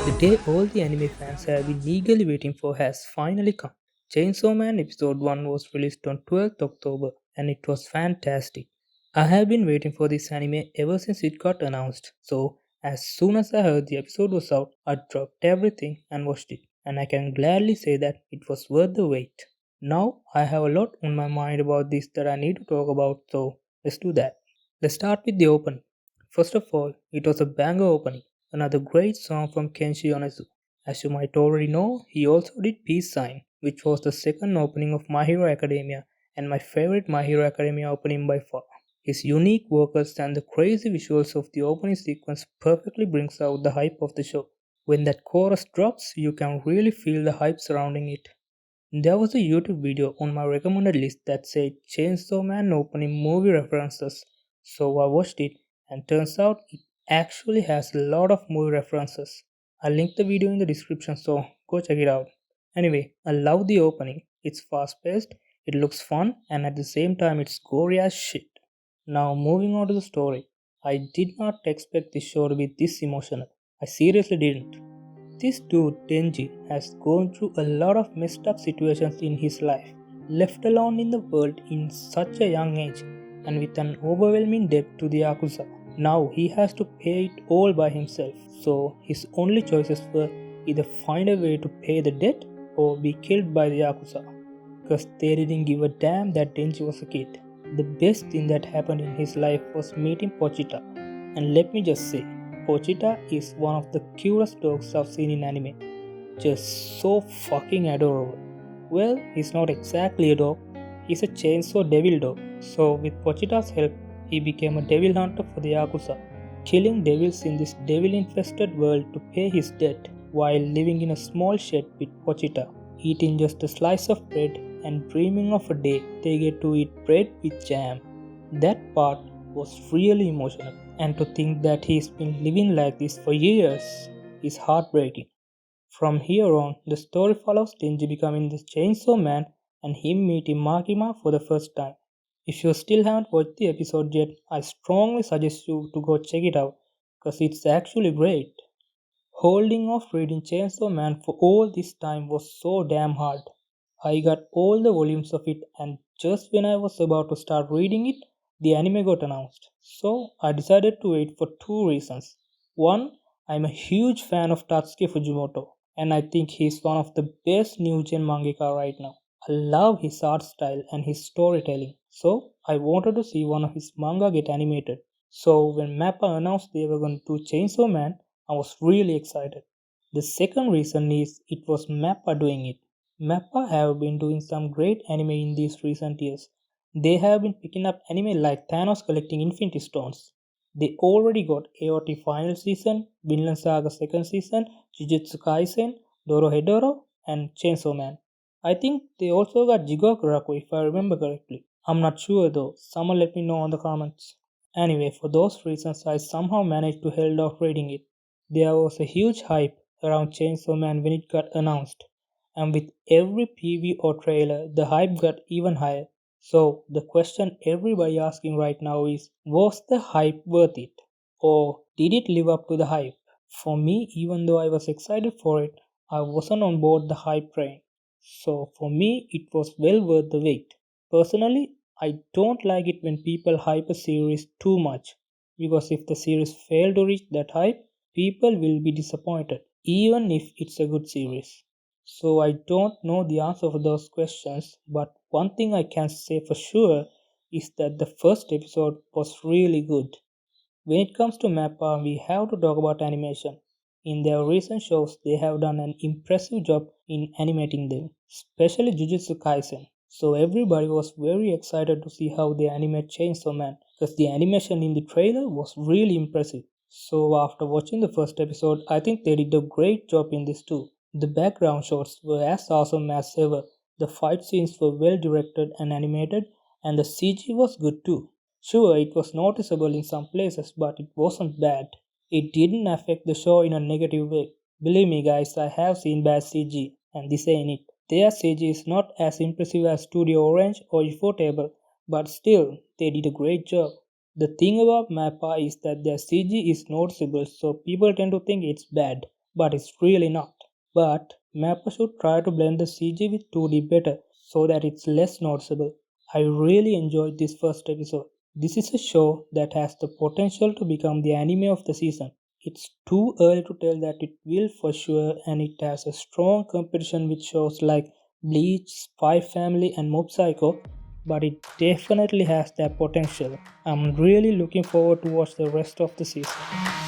The day all the anime fans have been eagerly waiting for has finally come. Chainsaw Man Episode 1 was released on 12th October and it was fantastic. I have been waiting for this anime ever since it got announced, so as soon as I heard the episode was out, I dropped everything and watched it, and I can gladly say that it was worth the wait. Now I have a lot on my mind about this that I need to talk about, so let's do that. Let's start with the opening. First of all, it was a banger opening. Another great song from Kenshi Yonezu. As you might already know, he also did Peace Sign, which was the second opening of My Hero Academia and my favorite My Hero Academia opening by far. His unique vocals and the crazy visuals of the opening sequence perfectly brings out the hype of the show. When that chorus drops, you can really feel the hype surrounding it. There was a YouTube video on my recommended list that said Chainsaw Man opening movie references, so I watched it and turns out it actually has a lot of movie references. I'll link the video in the description so go check it out. Anyway, I love the opening. It's fast paced, it looks fun, and at the same time it's gory as shit. Now moving on to the story. I did not expect this show to be this emotional. I seriously didn't. This dude, Denji, has gone through a lot of messed up situations in his life, left alone in the world in such a young age, and with an overwhelming debt to the Yakuza. Now he has to pay it all by himself, so his only choices were either find a way to pay the debt or be killed by the Yakuza, because they didn't give a damn that Denji was a kid. The best thing that happened in his life was meeting Pochita, and let me just say, Pochita is one of the cutest dogs I've seen in anime. Just so fucking adorable. Well, he's not exactly a dog, he's a chainsaw devil dog. So, with Pochita's help, he became a devil hunter for the Yakuza, killing devils in this devil infested world to pay his debt while living in a small shed with Pochita, eating just a slice of bread and dreaming of a day they get to eat bread with jam. That part was really emotional, and to think that he's been living like this for years is heartbreaking. From here on, the story follows Denji becoming the Chainsaw Man and him meeting Makima for the first time. If you still haven't watched the episode yet, I strongly suggest you to go check it out because it's actually great. Holding off reading Chainsaw Man for all this time was so damn hard. I got all the volumes of it, and just when I was about to start reading it, the anime got announced. So I decided to wait for two reasons. One, I'm a huge fan of Tatsuki Fujimoto, and I think he's one of the best new gen mangaka right now. I love his art style and his storytelling, so I wanted to see one of his manga get animated. So when Mappa announced they were going to do Chainsaw Man, I was really excited. The second reason is it was Mappa doing it. Mappa have been doing some great anime in these recent years. They have been picking up anime like Thanos collecting Infinity Stones. They already got AOT final season, Vinland Saga second season, Jujutsu Kaisen, Dorohedoro, and Chainsaw Man. I think they also got Jigoku Raku if I remember correctly. I'm not sure though, someone let me know in the comments. Anyway, for those reasons I somehow managed to hold off reading it. There was a huge hype around Chainsaw Man when it got announced, and with every PV or trailer, the hype got even higher. So, the question everybody asking right now is, was the hype worth it? Or did it live up to the hype? For me, even though I was excited for it, I wasn't on board the hype train. So, for me, it was well worth the wait. Personally, I don't like it when people hype a series too much, because if the series failed to reach that hype, people will be disappointed, even if it's a good series. So I don't know the answer for those questions, but one thing I can say for sure is that the first episode was really good. When it comes to Mappa, we have to talk about animation. In their recent shows, they have done an impressive job in animating them, especially Jujutsu Kaisen. So everybody was very excited to see how they animate Chainsaw Man, because the animation in the trailer was really impressive. So after watching the first episode, I think they did a great job in this too. The background shots were as awesome as ever. The fight scenes were well directed and animated, and the CG was good too. Sure, it was noticeable in some places, but it wasn't bad. It didn't affect the show in a negative way. Believe me, guys, I have seen bad CG, and this ain't it. Their CG is not as impressive as Studio Orange or Ufotable, but still, they did a great job. The thing about Mappa is that their CG is noticeable, so people tend to think it's bad. but it's really not. But Mappa should try to blend the CG with 2D better so that it's less noticeable. I really enjoyed this first episode. This is a show that has the potential to become the anime of the season. It's too early to tell that it will for sure, and it has a strong competition with shows like Bleach, Spy Family, and Mob Psycho, but it definitely has that potential. I'm really looking forward to watch the rest of the season.